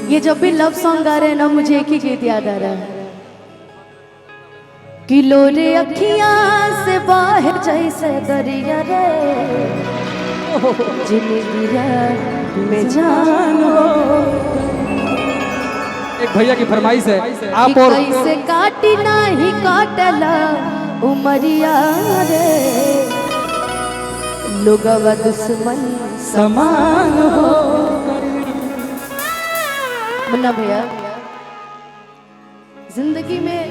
ये जब भी लव सॉन्ग गा रहे हैं ना, मुझे एक ही गीत याद आ रहा है कि लोरे अखियां से बाहर जैसे दरिया रे, जिंदगी में जान हो। एक भैया की फरमाइश है, आप और कैसे काटी नहीं काटला उमरिया रे, लोगवा दुश्मन समान हो। मुन्ना भैया, जिंदगी में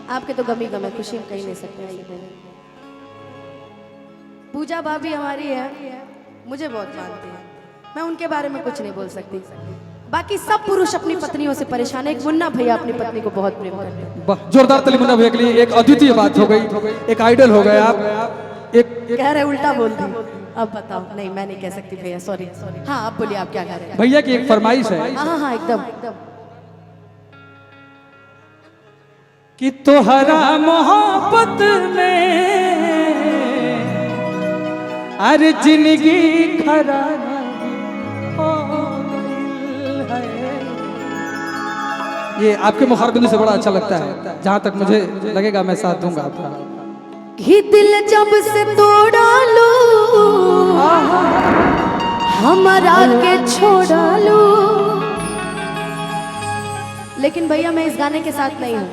आपके तो गमी गम है, खुशी हम कही नहीं सकते। पूजा भाभी हमारी है, मुझे बहुत मानती है, मैं उनके बारे में कुछ नहीं बोल सकती। बाकी सब पुरुष अपनी पत्नियों से परेशान है, एक मुन्ना भैया अपनी पत्नी को बहुत प्रेम करते हैं। जोरदार ताली मुन्ना भैया के लिए। एक अद्वितीय बात हो गई, एक आइडल हो गए आप। एक कह रहे उल्टा बोल दी, अब बताओ। नहीं मैं नहीं कह सकती भैया, सॉरी। हाँ आप बोलिए, आप क्या कह रहे हैं? भैया की एक फरमाइश है हाँ हाँ एकदम कि तोहरा मोहब्बत में अरे जिंदगी खराब हो गई है। ये आपके मुखारबिंदु से बड़ा अच्छा लगता है, जहां तक मुझे लगेगा मैं साथ दूंगा आपका। कि दिल जब से तोड़ा लो, हमारा के छोड़ा लो। लेकिन भैया मैं इस गाने के साथ नहीं हूँ,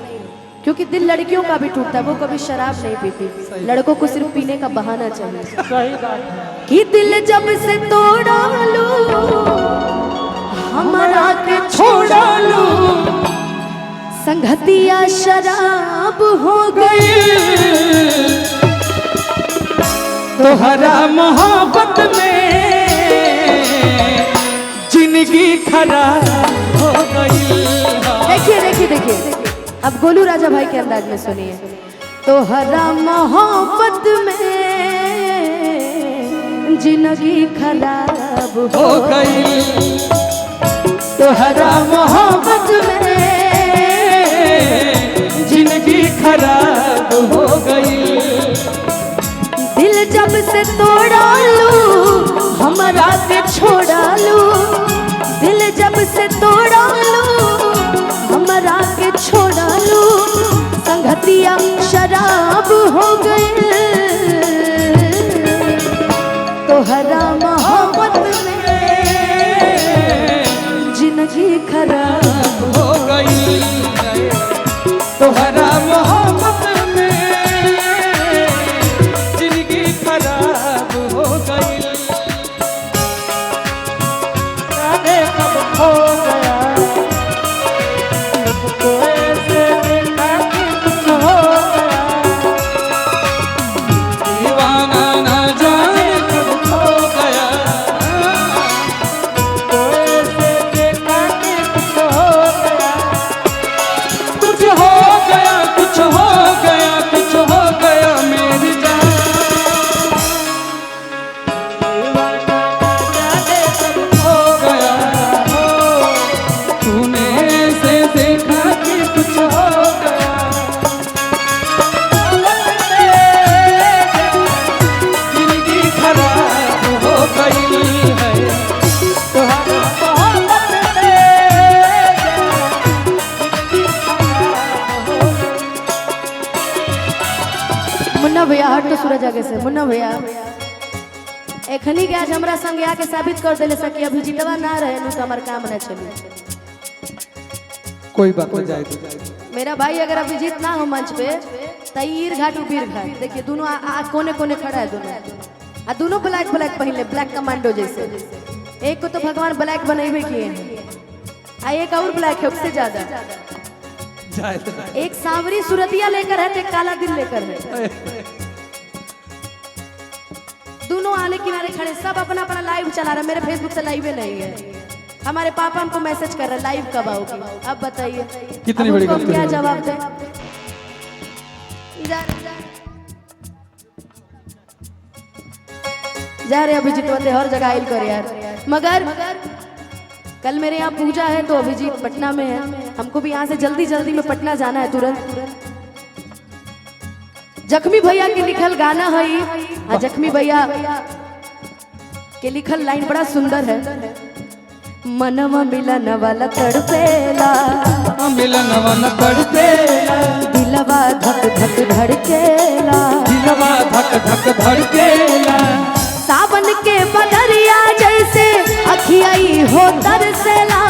क्योंकि दिल लड़कियों का भी टूटता है, वो कभी शराब नहीं पीती, लड़कों को सिर्फ पीने का बहाना चाहिए। सही बात। कि दिल जब से तोड़ा लो, हमारा के छोड़ा लो, संगतिया शराब हो गई। तोहरा मोहब्बत में जिंदगी खराब हो गई। देखिए देखिए देखिए, अब गोलू राजा भाई के अंदाज में सुनिए। तोहरा मोहब्बत में जिंदगी खराब हो गई। तोहरा मोहब्बत में जिंदगी खराब हो गई। दिल जब से तोड़ा लूं, हमारा के छोड़ा लूं। दिल जब से तोड़ा लूं, हमारा के छोड़ा लूं, संगतिया शराब हो गई। तोहरा मोहब्बत में जिंदगी खराब हो गई। तोहरा मोहब्बत में जिंदगी खराब हो गई। जाने कब खो गया, मुझको ऐसे देखा कि कुछ हो गया। दीवाना ना जाने कब खो गया, मुझको ऐसे देखा कि कुछ हो गया। कुछ हो गया, कुछ हो गया, कुछ हो गया मेरी जान। दीवाना ना जाने कब खो गया हो, तूने ऐसे देखा कि कुछ हो गया। जिंदगी खराब हो गई है। तुम्हारा मोहब्बत में मुन्ना भैया हट तो सूरज आगे से। मुन्ना भैया एखनी के आज हमरा संग आके साबित कर देले सकी अभी जितवा ना रहे नु तो हमार काम ना चली। कोई बात नहीं, जाए मेरा भाई अगर अभी जीत ना हो मंच पे, तईर घाट उबीर घाट देखिए दोनों कोने कोने खड़ा है दोनों, दोनों ब्लैक ब्लैक पहले, ब्लैक कमांडो जैसे। एक को तो भगवान ब्लैक बनाइबे किए हैं, एक और ब्लैक है उससे ज्यादा। एक सांवरी सूरतिया लेकर है, एक काला दिल लेकर है। दोनों आने किनारे खड़े, सब अपना अपना लाइव चला रहा है। मेरे फेसबुक से लाइव नहीं है। हमारे पापा हमको मैसेज कर रहे हैं लाइव कब आओगी। अब बताइए कितनी बड़ी गलती क्या है। जवाब दें? जा रहे अभिजीत वंदे हर जगह आइल कर यार। मगर कल मेरे यहाँ पूजा है तो अभिजीत पटना में है, हमको भी यहाँ से जल्दी जल्दी में पटना जाना है तुरंत। जख्मी भैया के लिखल गाना है, जख्मी भैया के लिखल लाइन बड़ा सुंदर है मनवा मिलन वाला तड़पेला, मिलन वन तड़पेला, दिलवा धक धक धड़केला, दिलवा धक धक धड़केला। सावन के बदरिया जैसे अखियाई हो तरसेला,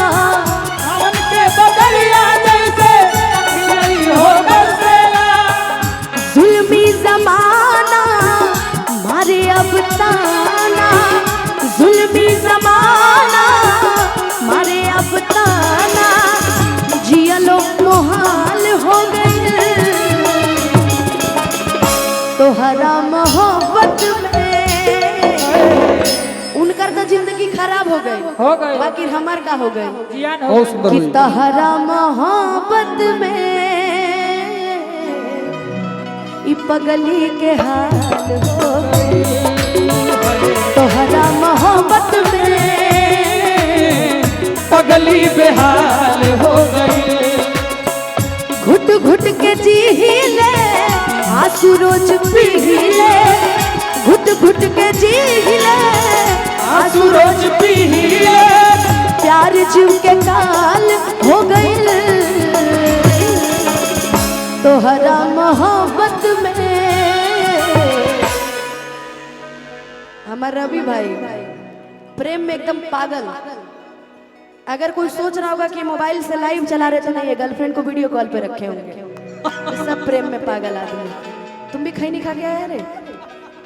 सावन के बदरिया जैसे अखियाई हो तरसेला। जुल्मी जमाना मारे अब ताना, जुल्मी जमाना मारे अब ताना, जियलो मोहाल हो गई तोहरा मोहब्बत में। उनकर तो जिंदगी खराब हो गई, बाकी हमार का हो गई बहुत सुंदर कि हुई। तोहरा मोहब्बत में ई पगली के हाल हो गई, तोहरा मोहब्बत में पगली बेहाल हो गई। घुट घुट के जी ले आंसू रोज पी ले, घुट घुट के जी ले आंसू रोज पी ले, प्यार जीव के काल हो गई तोहरा मोहब्बत में। हमारा रवि भाई प्रेम में एकदम पागल। अगर कोई सोच रहा होगा कि मोबाइल से लाइव चला रहे तो नहीं, ये गर्लफ्रेंड को वीडियो कॉल पे रखे होंगे। ये सब प्रेम में पागल आदमी। तुम भी खैनी खा के आए रे?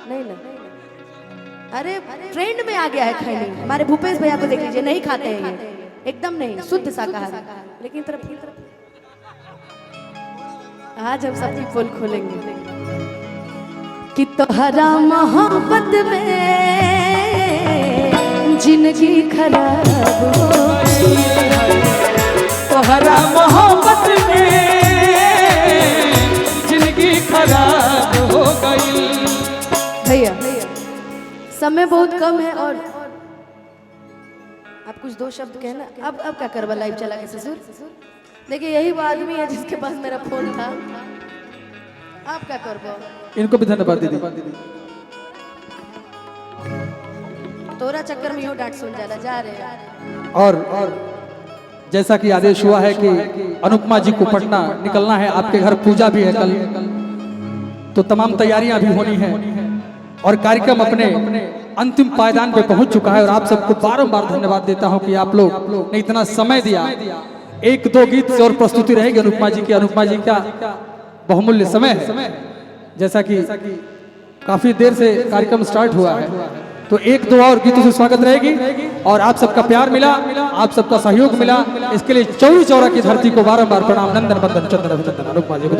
नहीं ना, अरे ट्रेंड में आ गया है खैनी। हमारे भूपेश भैया को देख लीजिए, नहीं खाते हैं ये, एकदम नहीं, शुद्ध शाकाहारी। लेकिन तरफ आज हम सब्जी पोल खोलेंगे कि तोहरा मोहब्बत में जिंदगी खराब हो गई, तोहरा मोहब्बत में जिंदगी खराब हो गई। भैया समय बहुत कम है और आप कुछ दो शब्द कहना। अब क्या करवा लाइव चला के ससुर? देखिए यही वो आदमी है जिसके पास मेरा फोन था। आप क्या करवा? इनको भी धन्यवाद दीदी। तोरा चक्कर में यूं डांट सुन जाला जा रहे। और जैसा कि आदेश हुआ है कि अनुपमा जी को पटना निकलना है, आपके घर पूजा भी है कल, तो तमाम तैयारियां भी होनी है और कार्यक्रम अपने अंतिम पायदान पे पहुंच चुका है। और आप सबको बारंबार धन्यवाद देता हूं कि आप लोग ने इतना समय दिया। एक दो गीत से और प्रस्तुति रहेगी अनुपमा जी की। अनुपमा जी का बहुमूल्य समय है, जैसा कि काफी देर से कार्यक्रम स्टार्ट हुआ है, तो एक दो और गीतों से स्वागत रहेगी। और आप सबका प्यार मिला, आप सबका सहयोग मिला, इसके लिए चौरी चौरा की धरती को बारंबार प्रणाम। नंदन बंदन चंदन अभिनंदन अनुपमा जी को।